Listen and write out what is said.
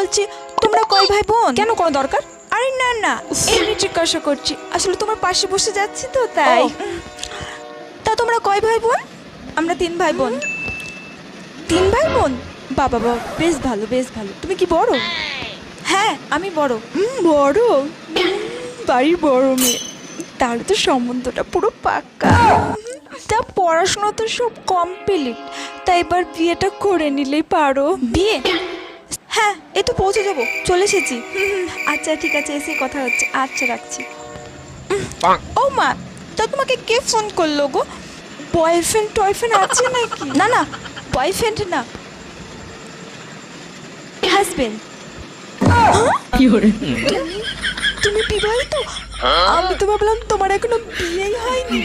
বলছি তোমরা কয় ভাই বোন? কেন কোনো দরকার? আরে না না, এমনি জিজ্ঞাসা করছি, আসলে তোমার পাশে বসে যাচ্ছি তো তাই। ও। তা তোমরা কয় ভাই বোন? আমরা 3 ভাই বোন। 3 ভাই বোন? বাবা বাবা, বেশ ভালো বেশ ভালো। তুমি কি বড়? হ্যাঁ আমি বড়। বড়? বাড়ির বড় মেয়ে, তাহলে তো সম্বন্ধটা পুরো পাক্কা। তা পড়াশোনা তো সব কমপ্লিট, তাই এবার বিয়েটা করে নিলেই পারো। বিয়ে? হ্যাঁ, এই তো পৌঁছে যাবো, চলে এসেছি। আচ্ছা ঠিক আছে, এসে কথা হচ্ছে। আচ্ছা রাখছি। ও মা, তা তোমাকে কে ফোন করলো গো? বয়ফ্রেন্ড টয়ফ্রেন্ড আছে নাকি? না না, বয়ফ্রেন্ড না, হাজবেন্ড। তুমি বিবাহিত? আমি তো ভাবলাম তোমার এখনো বিয়েই হয়নি।